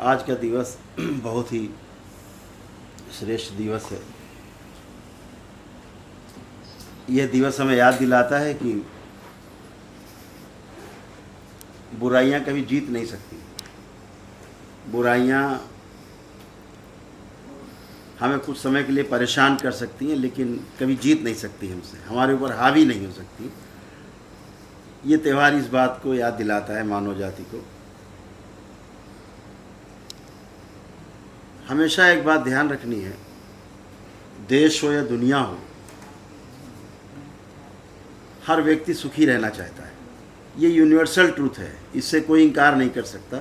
आज का दिवस बहुत ही श्रेष्ठ दिवस है। यह दिवस हमें याद दिलाता है कि बुराइयां कभी जीत नहीं सकती। बुराइयां हमें कुछ समय के लिए परेशान कर सकती हैं, लेकिन कभी जीत नहीं सकती हमसे, हमारे ऊपर हावी नहीं हो सकती। ये त्यौहार इस बात को याद दिलाता है मानव जाति को। हमेशा एक बात ध्यान रखनी है, देश हो या दुनिया हो, हर व्यक्ति सुखी रहना चाहता है। ये यूनिवर्सल ट्रूथ है, इससे कोई इनकार नहीं कर सकता।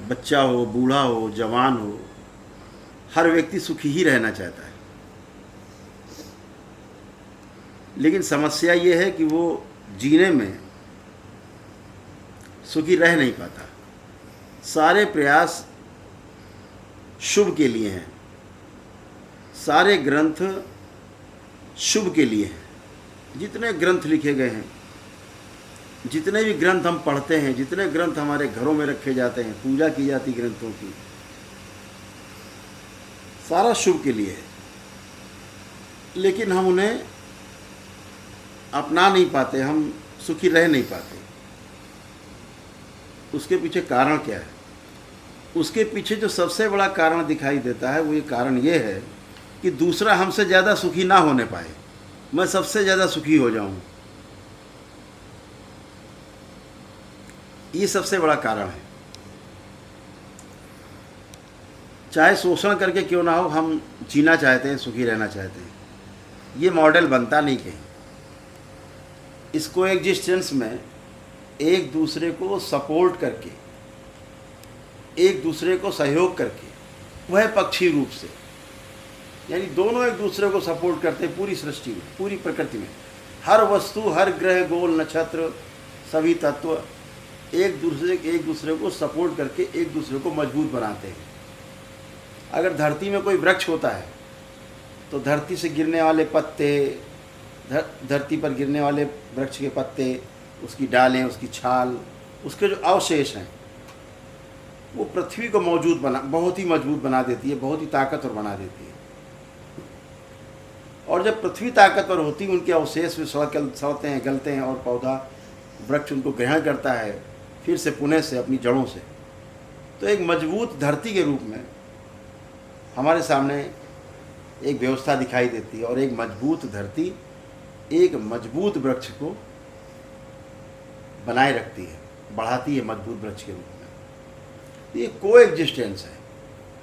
बच्चा हो, बूढ़ा हो, जवान हो, हर व्यक्ति सुखी ही रहना चाहता है। लेकिन समस्या ये है कि वो जीने में सुखी रह नहीं पाता। सारे प्रयास शुभ के लिए हैं, सारे ग्रंथ शुभ के लिए हैं। जितने ग्रंथ लिखे गए हैं, जितने भी ग्रंथ हम पढ़ते हैं, जितने ग्रंथ हमारे घरों में रखे जाते हैं, पूजा की जाती ग्रंथों की, सारा शुभ के लिए है। लेकिन हम उन्हें अपना नहीं पाते, हम सुखी रह नहीं पाते। उसके पीछे कारण क्या है? उसके पीछे जो सबसे बड़ा कारण दिखाई देता है, वो ये कारण ये है कि दूसरा हमसे ज़्यादा सुखी ना होने पाए, मैं सबसे ज़्यादा सुखी हो जाऊं। ये सबसे बड़ा कारण है। चाहे शोषण करके क्यों ना हो, हम जीना चाहते हैं, सुखी रहना चाहते हैं। ये मॉडल बनता नहीं कहीं। इसको एग्जिस्टेंस में एक दूसरे को सपोर्ट करके, एक दूसरे को सहयोग करके, वह पक्षी रूप से, यानी दोनों एक दूसरे को सपोर्ट करते हैं। पूरी सृष्टि में, पूरी प्रकृति में, हर वस्तु, हर ग्रह, गोल, नक्षत्र, सभी तत्व एक दूसरे को सपोर्ट करके एक दूसरे को मजबूत बनाते हैं। अगर धरती में कोई वृक्ष होता है तो धरती से गिरने वाले पत्ते, धरती पर गिरने वाले वृक्ष के पत्ते, उसकी डालें, उसकी छाल, उसके जो अवशेष हैं, वो पृथ्वी को बहुत ही मजबूत बना देती है, बहुत ही ताकतवर बना देती है। और जब पृथ्वी ताकतवर होती है, उनके अवशेष भी सड़ते हैं, गलते हैं, और पौधा, वृक्ष उनको ग्रहण करता है फिर से, पुनः से, अपनी जड़ों से। तो एक मजबूत धरती के रूप में हमारे सामने एक व्यवस्था दिखाई देती है, और एक मजबूत धरती एक मजबूत वृक्ष को बनाए रखती है, बढ़ाती है मजबूत वृक्ष के रूप में। ये को एग्जिस्टेंस है।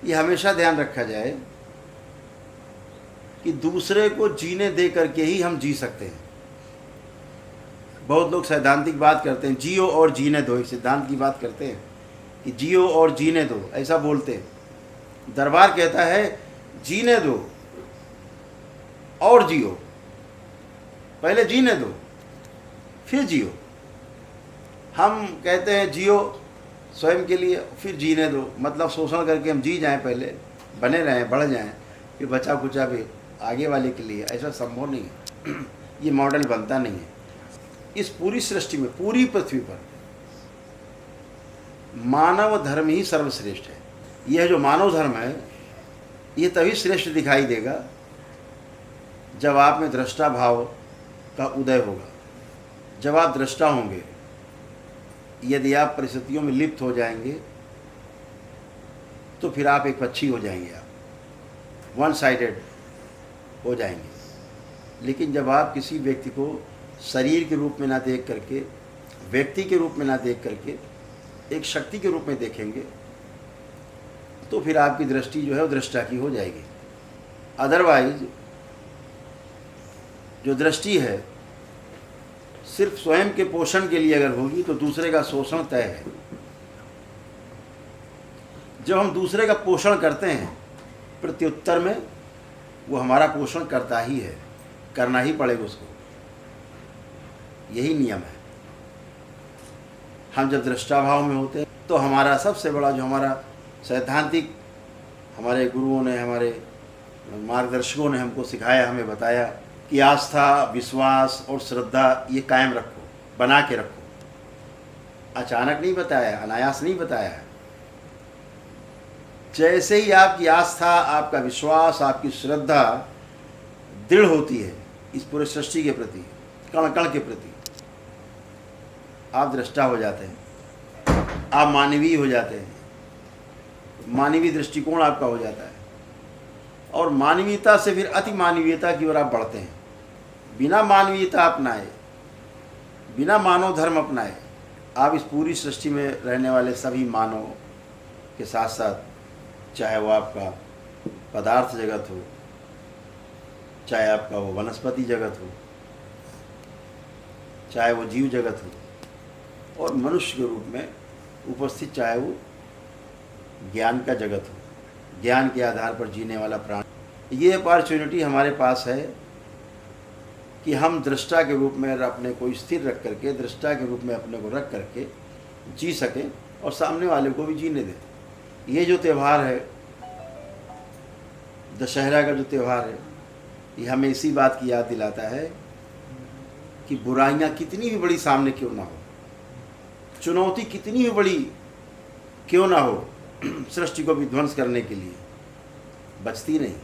ये हमेशा ध्यान रखा जाए कि दूसरे को जीने दे करके ही हम जी सकते हैं। बहुत लोग सैद्धांतिक बात करते हैं, जियो और जीने दो, एक सिद्धांत की बात करते हैं कि जियो और जीने दो, ऐसा बोलते हैं। दरबार कहता है जीने दो और जियो, पहले जीने दो फिर जियो। हम कहते हैं जियो स्वयं के लिए, फिर जीने दो, मतलब शोषण करके हम जी जाएं, पहले बने रहें, बढ़ जाएं, फिर बचा कुचा भी आगे वाले के लिए। ऐसा संभव नहीं है। ये मॉडल बनता नहीं है। इस पूरी सृष्टि में, पूरी पृथ्वी पर मानव धर्म ही सर्वश्रेष्ठ है। यह जो मानव धर्म है, ये तभी श्रेष्ठ दिखाई देगा जब आप में दृष्टा भाव का उदय होगा। जब आप दृष्टा होंगे, यदि आप परिस्थितियों में लिप्त हो जाएंगे, तो फिर आप एक पक्षी हो जाएंगे, आप वन साइडेड हो जाएंगे। लेकिन जब आप किसी व्यक्ति को शरीर के रूप में ना देख करके, व्यक्ति के रूप में ना देख करके, एक शक्ति के रूप में देखेंगे, तो फिर आपकी दृष्टि जो है वो दृष्टा की हो जाएगी। अदरवाइज जो दृष्टि है सिर्फ स्वयं के पोषण के लिए अगर होगी, तो दूसरे का शोषण तय है। जब हम दूसरे का पोषण करते हैं, प्रत्युत्तर में वो हमारा पोषण करता ही है, करना ही पड़ेगा उसको। यही नियम है। हम जब दृष्टाभाव में होते हैं, तो हमारा सबसे बड़ा, जो हमारा सैद्धांतिक, हमारे गुरुओं ने, हमारे मार्गदर्शकों ने हमको सिखाया, हमें बताया कि आस्था, विश्वास और श्रद्धा ये कायम रखो, बना के रखो। अचानक नहीं बताया, अनायास नहीं बताया है। जैसे ही आपकी आस्था, आपका विश्वास, आपकी श्रद्धा दृढ़ होती है इस पूरे सृष्टि के प्रति, कण कण के प्रति, आप दृष्टा हो जाते हैं, आप मानवीय हो जाते हैं, मानवीय दृष्टिकोण आपका हो जाता है, और मानवीयता से फिर अति मानवीयता की ओर आप बढ़ते हैं। बिना मानवीयता अपनाए, बिना मानव धर्म अपनाए, आप इस पूरी सृष्टि में रहने वाले सभी मानव के साथ साथ, चाहे वो आपका पदार्थ जगत हो, चाहे आपका वो वनस्पति जगत हो, चाहे वो जीव जगत हो, और मनुष्य के रूप में उपस्थित चाहे वो ज्ञान का जगत हो, ज्ञान के आधार पर जीने वाला प्राण, ये अपॉर्चुनिटी हमारे पास है कि हम दृष्टा के रूप में अपने को स्थिर रख करके, दृष्टा के रूप में अपने को रख करके जी सकें और सामने वाले को भी जीने दें। ये जो त्यौहार है, दशहरा का जो त्यौहार है, ये हमें इसी बात की याद दिलाता है कि बुराइयां कितनी भी बड़ी सामने क्यों ना हो, चुनौती कितनी भी बड़ी क्यों ना हो, सृष्टि को विध्वंस करने के लिए बचती नहीं।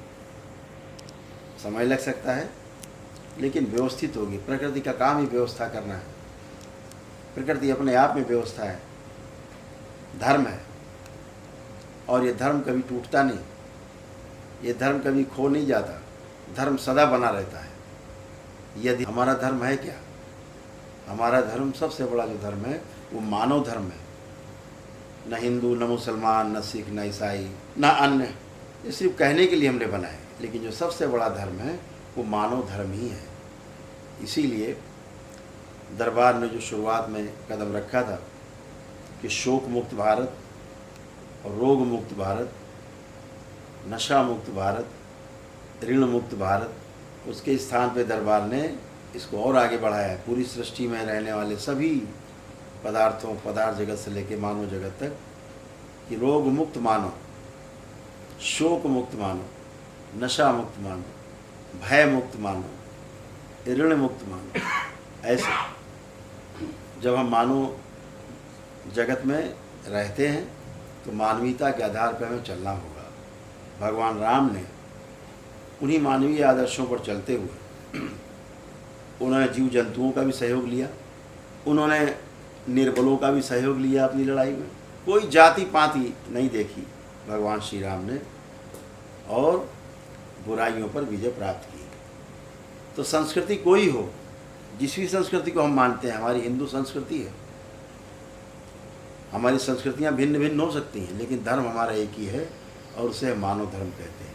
समय लग सकता है लेकिन व्यवस्थित होगी। प्रकृति का काम ही व्यवस्था करना है। प्रकृति अपने आप में व्यवस्था है, धर्म है, और ये धर्म कभी टूटता नहीं, ये धर्म कभी खो नहीं जाता, धर्म सदा बना रहता है। यदि हमारा धर्म है क्या? हमारा धर्म, सबसे बड़ा जो धर्म है वो मानव धर्म है। न हिंदू, न मुसलमान, न सिख, न ईसाई, न अन्य, ये सिर्फ कहने के लिए हमने बनाए, लेकिन जो सबसे बड़ा धर्म है वो मानव धर्म ही है। इसीलिए दरबार ने जो शुरुआत में कदम रखा था कि शोक मुक्त भारत, रोग मुक्त भारत, नशा मुक्त भारत, ऋण मुक्त भारत, उसके स्थान पे दरबार ने इसको और आगे बढ़ाया है। पूरी सृष्टि में रहने वाले सभी पदार्थों, पदार्थ जगत से लेकर मानव जगत तक, कि रोग मुक्त मानो, शोक मुक्त मानो, नशा मुक्त मानो, भय मुक्त मानो, ऋण मुक्त मानो। ऐसे जब हम मानव जगत में रहते हैं तो मानवीयता के आधार पर हमें चलना होगा। भगवान राम ने उन्हीं मानवीय आदर्शों पर चलते हुए उन्होंने जीव जंतुओं का भी सहयोग लिया, उन्होंने निर्बलों का भी सहयोग लिया अपनी लड़ाई में। कोई जाति पाति नहीं देखी भगवान श्री राम ने, और बुराइयों पर विजय प्राप्त की। तो संस्कृति कोई हो, जिस भी संस्कृति को हम मानते हैं, हमारी हिंदू संस्कृति है, हमारी संस्कृतियाँ भिन्न भिन्न हो सकती हैं, लेकिन धर्म हमारा एक ही है और उसे मानव धर्म कहते हैं।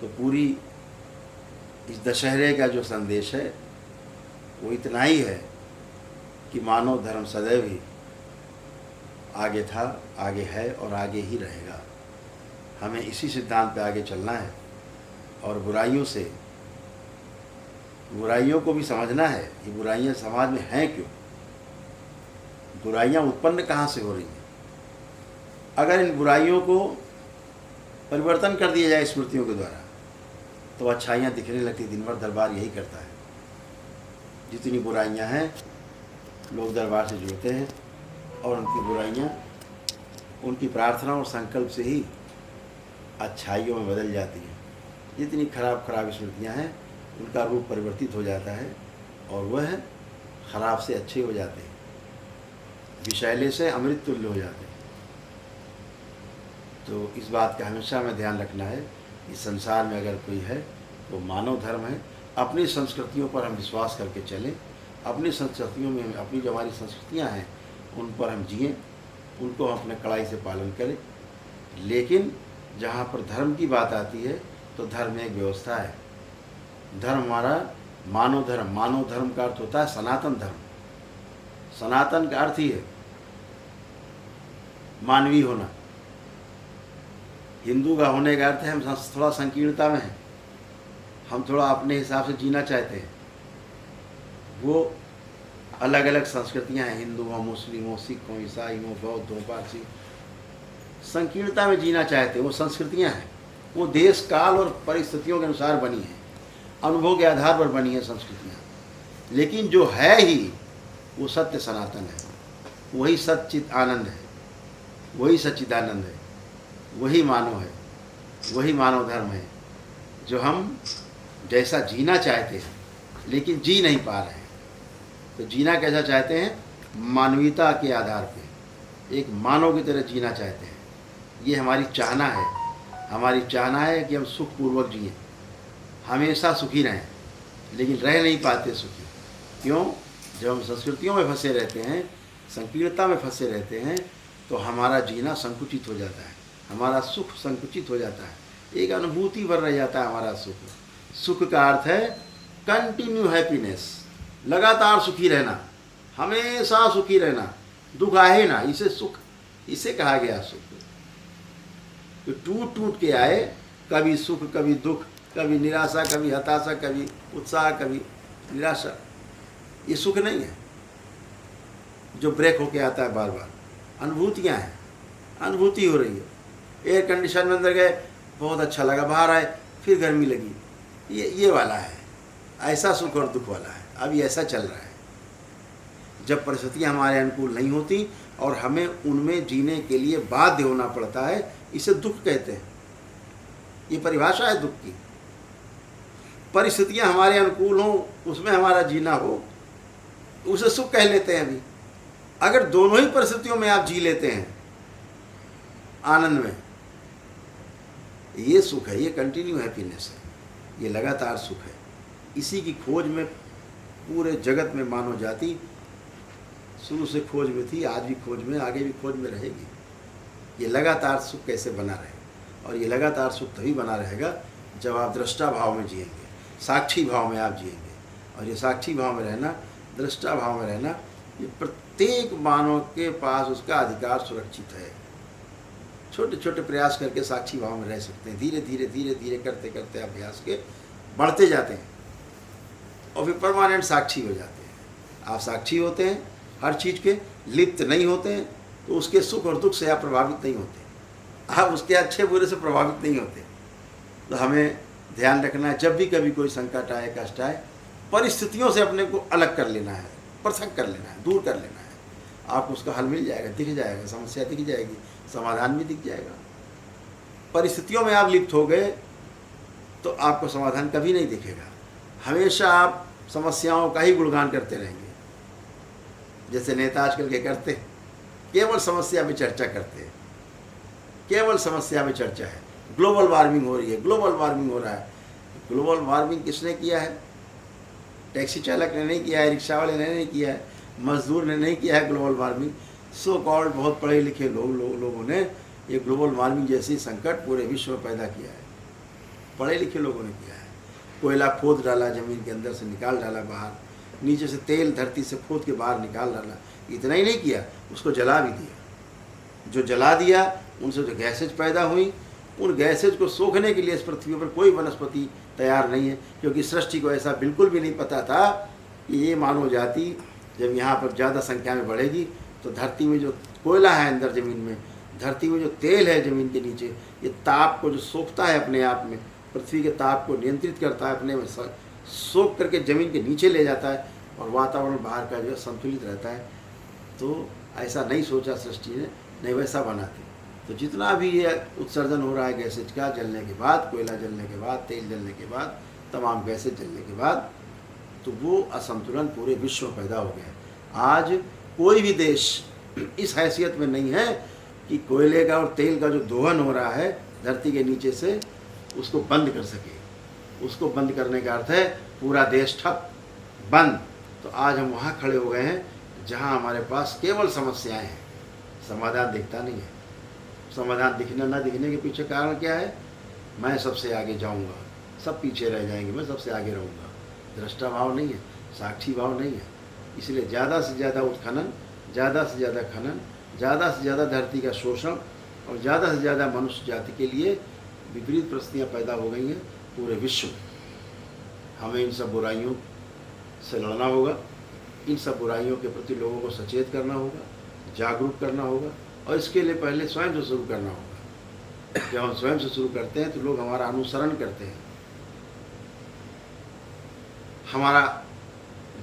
तो पूरी इस दशहरे का जो संदेश है वो इतना ही है कि मानव धर्म सदैव ही आगे था, आगे है और आगे ही रहेगा। हमें इसी सिद्धांत पे आगे चलना है और बुराइयों को भी समझना है। ये बुराइयां समाज में हैं क्यों, बुराइयां उत्पन्न कहाँ से हो रही हैं। अगर इन बुराइयों को परिवर्तन कर दिया जाए स्मृतियों के द्वारा तो अच्छाइयाँ दिखने लगती। दिन भर दरबार यही करता है। जितनी बुराइयाँ हैं लोग दरबार से जुड़ते हैं और उनकी बुराइयाँ उनकी प्रार्थना और संकल्प से ही अच्छाइयों में बदल जाती हैं। जितनी खराब स्मृतियाँ हैं उनका रूप परिवर्तित हो जाता है और वह खराब से अच्छे हो जाते हैं, विषैले से अमृत तुल्य हो जाते हैं। तो इस बात का हमेशा हमें ध्यान रखना है। इस संसार में अगर कोई है तो मानव धर्म है। अपनी संस्कृतियों पर हम विश्वास करके चलें, अपनी संस्कृतियों में, अपनी जो हमारी संस्कृतियाँ हैं उन पर हम जिएँ, उनको हम अपने कड़ाई से पालन करें। लेकिन जहाँ पर धर्म की बात आती है तो धर्म एक व्यवस्था है। धर्म हमारा मानव धर्म का अर्थ होता है सनातन धर्म। सनातन का अर्थ ही है मानवीय होना। हिंदू का होने का अर्थ है हम थोड़ा संकीर्णता में हैं, हम थोड़ा अपने हिसाब से जीना चाहते हैं। वो अलग अलग संस्कृतियां हैं, हिंदू हो, मुस्लिम हो, सिख हो, ईसाई हो, बौद्ध हो, पारसी, संकीर्णता में जीना चाहते हैं। वो संस्कृतियां हैं, वो देश काल और परिस्थितियों के अनुसार बनी हैं, अनुभव के आधार पर बनी है संस्कृतियाँ। लेकिन जो है ही वो सत्य सनातन है, वही सच्चित आनंद है, वही सच्चिदानंद है। वही मानव है, वही मानव धर्म है जो हम जैसा जीना चाहते हैं लेकिन जी नहीं पा रहे हैं। तो जीना कैसा चाहते हैं? मानवीयता के आधार पे, एक मानव की तरह जीना चाहते हैं। ये हमारी चाहना है। हमारी चाहना है कि हम सुखपूर्वक जिएं, हमेशा सुखी रहें, लेकिन रह नहीं पाते सुखी। क्यों? जब हम संस्कृतियों में फंसे रहते हैं, संकीर्णता में फंसे रहते हैं, तो हमारा जीना संकुचित हो जाता है, हमारा सुख संकुचित हो जाता है, एक अनुभूति भर रह जाता है हमारा सुख। सुख का अर्थ है कंटिन्यू हैप्पीनेस, लगातार सुखी रहना, हमेशा सुखी रहना, दुख आए ना, इसे सुख, इसे कहा गया सुख। तो टूट टूट के आए, कभी सुख कभी दुख, कभी निराशा कभी हताशा, कभी उत्साह कभी निराशा, ये सुख नहीं है जो ब्रेक होके आता है बार बार। अनुभूतियाँ हैं, अनुभूति हो रही है। एयर कंडीशन में अंदर गए, बहुत अच्छा लगा, बाहर आए फिर गर्मी लगी, ये वाला है। ऐसा सुख और दुख वाला है। अभी ऐसा चल रहा है। जब परिस्थितियाँ हमारे अनुकूल नहीं होती और हमें उनमें जीने के लिए बाध्य होना पड़ता है, इसे दुख कहते हैं। ये परिभाषा है दुख की। परिस्थितियाँ हमारे अनुकूल हों, उसमें हमारा जीना हो, उसे सुख कह लेते हैं। अभी अगर दोनों ही परिस्थितियों में आप जी लेते हैं आनंद में, ये सुख है, ये कंटिन्यू हैप्पीनेस है, ये लगातार सुख है। इसी की खोज में पूरे जगत में मानव जाति शुरू से खोज में थी, आज भी खोज में, आगे भी खोज में रहेगी। ये लगातार सुख कैसे बना रहे, और ये लगातार सुख तभी बना रहेगा जब आप दृष्टा भाव में जिएंगे, साक्षी भाव में आप जिएंगे। और ये साक्षी भाव में रहना, दृष्टा भाव में रहना, ये प्रत्येक मानव के पास उसका अधिकार सुरक्षित है। छोटे छोटे प्रयास करके साक्षी भाव में रह सकते हैं। धीरे धीरे धीरे धीरे करते करते अभ्यास के बढ़ते जाते हैं और फिर परमानेंट साक्षी हो जाते हैं। आप साक्षी होते हैं हर चीज़ के, लिप्त नहीं होते हैं, तो उसके सुख और दुख से आप प्रभावित नहीं होते, आप उसके अच्छे बुरे से प्रभावित नहीं होते। तो हमें ध्यान रखना है, जब भी कभी कोई संकट आए, कष्ट आए, परिस्थितियों से अपने को अलग कर लेना है, पृथक कर लेना है, दूर कर लेना है। आपको उसका हल मिल जाएगा, दिख जाएगा, समस्या दिख जाएगी, समाधान भी दिख जाएगा। परिस्थितियों में आप लिप्त हो गए तो आपको समाधान कभी नहीं दिखेगा। हमेशा आप समस्याओं का ही गुणगान करते रहेंगे, जैसे नेता आजकल के करते हैं, केवल समस्या में चर्चा करते हैं, केवल समस्या में चर्चा है। ग्लोबल वार्मिंग हो रही है, ग्लोबल वार्मिंग हो रहा है। ग्लोबल वार्मिंग किसने किया है? टैक्सी चालक ने नहीं किया है, रिक्शा वाले ने नहीं किया है, मजदूर ने नहीं किया है ग्लोबल वार्मिंग। सो कॉल्ड बहुत पढ़े लिखे लोगों ने ये ग्लोबल वार्मिंग जैसी संकट पूरे विश्व में पैदा किया है। पढ़े लिखे लोगों ने किया है। कोयला खोद डाला, ज़मीन के अंदर से निकाल डाला बाहर, नीचे से तेल धरती से खोद के बाहर निकाल डाला। इतना ही नहीं किया, उसको जला भी दिया। जो जला दिया, उनसे जो गैसेज पैदा हुई, उन गैसेज को सोखने के लिए इस पृथ्वी पर कोई वनस्पति तैयार नहीं है, क्योंकि सृष्टि को ऐसा बिल्कुल भी नहीं पता था कि ये मानव जाति जब यहाँ पर ज़्यादा संख्या में बढ़ेगी तो धरती में जो कोयला है अंदर ज़मीन में, धरती में जो तेल है ज़मीन के नीचे, ये ताप को जो सोखता है अपने आप में, पृथ्वी के ताप को नियंत्रित करता है, अपने में सोख करके ज़मीन के नीचे ले जाता है और वातावरण बाहर का जो है संतुलित रहता है। तो ऐसा नहीं सोचा सृष्टि ने, नहीं वैसा बनाती। तो जितना भी ये उत्सर्जन हो रहा है गैसेज का, जलने के बाद, कोयला जलने के बाद, तेल जलने के बाद, तमाम गैसेज जलने के बाद, तो वो असंतुलन पूरे विश्व में पैदा हो गया। आज कोई भी देश इस हैसियत में नहीं है कि कोयले का और तेल का जो दोहन हो रहा है धरती के नीचे से, उसको बंद कर सके। उसको बंद करने का अर्थ है पूरा देश ठप, बंद। तो आज हम वहाँ खड़े हो गए हैं जहाँ हमारे पास केवल समस्याएं हैं, समाधान दिखता नहीं है। समाधान दिखने ना दिखने के पीछे कारण क्या है? मैं सबसे आगे जाऊंगा, सब पीछे रह जाएंगे, मैं सबसे आगे रहूंगा। दृष्टा भाव नहीं है, साक्षी भाव नहीं है। इसलिए ज़्यादा से ज़्यादा उत्खनन, ज़्यादा से ज़्यादा खनन, ज़्यादा से ज़्यादा धरती का शोषण और ज़्यादा से ज़्यादा मनुष्य जाति के लिए विपरीत परिस्थितियाँ पैदा हो गई हैं पूरे विश्व में। हमें इन सब बुराइयों से लड़ना होगा, इन सब बुराइयों के प्रति लोगों को सचेत करना होगा, जागरूक करना होगा, और इसके लिए पहले स्वयं से शुरू करना होगा। जब हम स्वयं से शुरू करते हैं तो लोग हमारा अनुसरण करते हैं, हमारा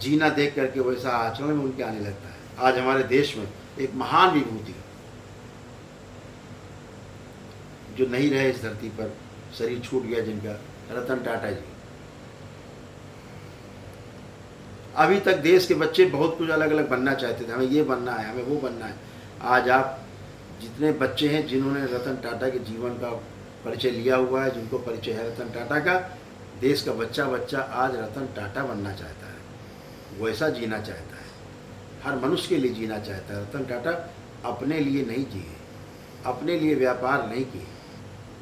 जीना देख करके वैसा आचरण में उनके आने लगता है। आज हमारे देश में एक महान विभूति जो नहीं रहे इस धरती पर, शरीर छूट गया जिनका, रतन टाटा जी। अभी तक देश के बच्चे बहुत कुछ अलग अलग बनना चाहते थे, हमें ये बनना है, हमें वो बनना है। आज आप जितने बच्चे हैं जिन्होंने रतन टाटा के जीवन का परिचय लिया हुआ है, जिनको परिचय है रतन टाटा का, देश का बच्चा बच्चा आज रतन टाटा बनना चाहता है, वैसा जीना चाहता है, हर मनुष्य के लिए जीना चाहता है। रतन टाटा अपने लिए नहीं जिए, अपने लिए व्यापार नहीं किए।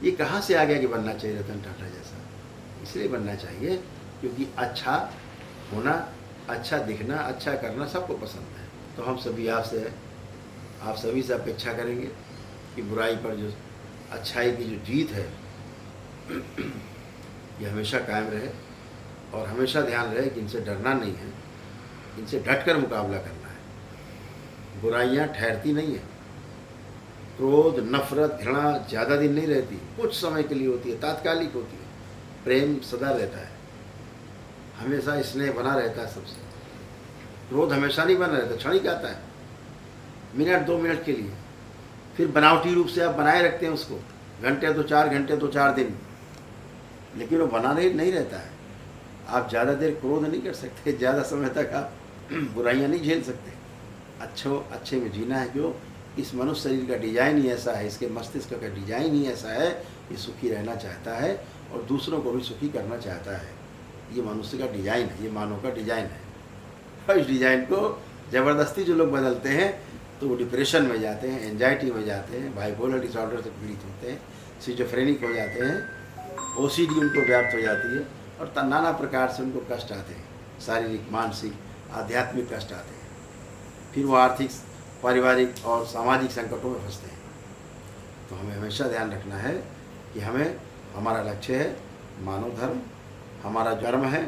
ये कहाँ से आ गया कि बनना चाहिए रतन टाटा जैसा? इसलिए बनना चाहिए क्योंकि अच्छा होना, अच्छा दिखना, अच्छा करना सबको पसंद है। तो हम सभी आप सभी से अपेक्षा करेंगे कि बुराई पर जो अच्छाई की जो जीत है ये हमेशा कायम रहे, और हमेशा ध्यान रहे कि इनसे डरना नहीं है, इनसे डटकर मुकाबला करना है। बुराइयाँ ठहरती नहीं हैं, क्रोध, नफरत, घृणा ज़्यादा दिन नहीं रहती, कुछ समय के लिए होती है, तात्कालिक होती है। प्रेम सदा रहता है, हमेशा स्नेह बना रहता है सबसे। क्रोध हमेशा नहीं बना रहता, क्षणिक आता है, मिनट 2 मिनट के लिए, फिर बनावटी रूप से आप बनाए रखते हैं उसको, घंटे तो 4 दिन, लेकिन वो बना नहीं रहता है। आप ज़्यादा देर क्रोध नहीं कर सकते, ज़्यादा समय तक आप बुराइयाँ नहीं झेल सकते। अच्छे में जीना है। क्यों? इस मनुष्य शरीर का डिजाइन ही ऐसा है, इसके मस्तिष्क का डिजाइन ही ऐसा है, ये सुखी रहना चाहता है और दूसरों को भी सुखी करना चाहता है। ये मनुष्य का डिजाइन है, ये मानव का डिजाइन है। और इस डिजाइन को ज़बरदस्ती जो लोग बदलते हैं तो वो डिप्रेशन में जाते हैं, एंजाइटी में जाते हैं, बाइपोलर डिसऑर्डर से पीड़ित होते हैं, सिजोफ्रेनिक हो जाते हैं, ओसीडी उनको व्याप्त हो जाती है, और नाना प्रकार से उनको कष्ट आते हैं, शारीरिक, मानसिक, आध्यात्मिक कष्ट आते हैं। फिर वो आर्थिक, पारिवारिक और सामाजिक संकटों में फंसते हैं। तो हमें हमेशा ध्यान रखना है कि हमारा लक्ष्य है मानव धर्म, हमारा कर्म है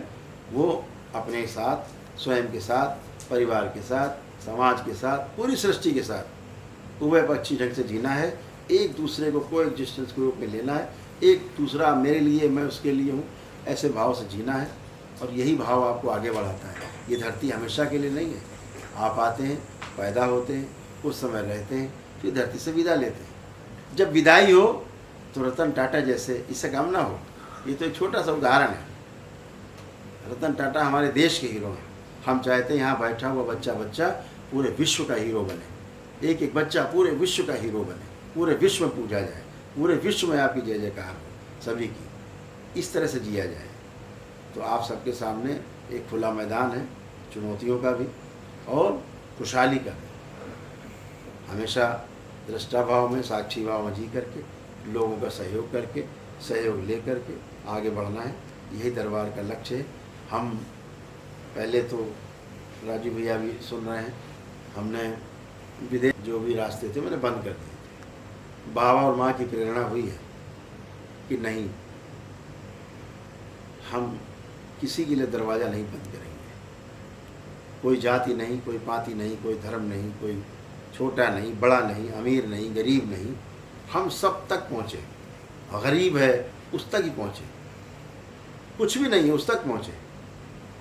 वो अपने साथ, स्वयं के साथ, परिवार के साथ, समाज के साथ, पूरी सृष्टि के साथ उभयपक्षी ढंग से जीना है। एक दूसरे को कोएग्जिस्टेंस के रूप में लेना है, एक दूसरा मेरे लिए, मैं उसके लिए हूँ, ऐसे भाव से जीना है। और यही भाव आपको आगे बढ़ाता है। ये धरती हमेशा के लिए नहीं है। आप आते हैं, पैदा होते हैं, कुछ समय रहते हैं, फिर धरती से विदा लेते हैं। जब विदाई हो तो रतन टाटा जैसे, इससे कम ना हो। ये तो एक छोटा सा उदाहरण है। रतन टाटा हमारे देश के हीरो हैं। हम चाहते हैं यहाँ बैठा हुआ बच्चा पूरे विश्व का हीरो बने, एक बच्चा पूरे विश्व का हीरो बने, पूरे विश्व में पूजा जाए, पूरे विश्व में आपकी जय जयकार हो सभी की। इस तरह से जिया जाए। तो आप सबके सामने एक खुला मैदान है, चुनौतियों का भी और खुशहाली का भी। हमेशा दृष्टा भाव में, साक्षी भाव में जी करके, लोगों का सहयोग करके, सहयोग ले करके आगे बढ़ना है। यही दरबार का लक्ष्य है। हम पहले तो राजू भैया भी सुन रहे हैं, हमने विदेश जो भी रास्ते थे मैंने बंद कर दिए थे। बाबा और माँ की प्रेरणा हुई है कि नहीं, हम किसी के लिए दरवाज़ा नहीं बंद करेंगे। कोई जाति नहीं, कोई पाति नहीं, कोई धर्म नहीं, कोई छोटा नहीं, बड़ा नहीं, अमीर नहीं, गरीब नहीं, हम सब तक पहुँचे। गरीब है उस तक ही पहुँचे, कुछ भी नहीं है उस तक पहुँचे।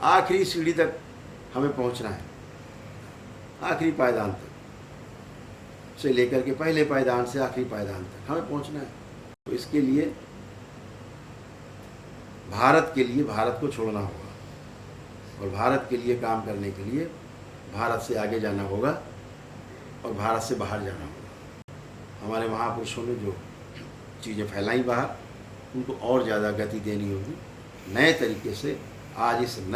आखिरी सीढ़ी तक हमें पहुँचना है, आखिरी पायदान तक से लेकर के पहले पायदान से आखिरी पायदान तक हमें पहुँचना है। तो इसके लिए भारत के लिए भारत को छोड़ना होगा, और भारत के लिए काम करने के लिए भारत से आगे जाना होगा और भारत से बाहर जाना होगा। हमारे महापुरुषों ने जो चीज़ें फैलाई बाहर, उनको और ज़्यादा गति देनी होगी। नए तरीके से आज इस नई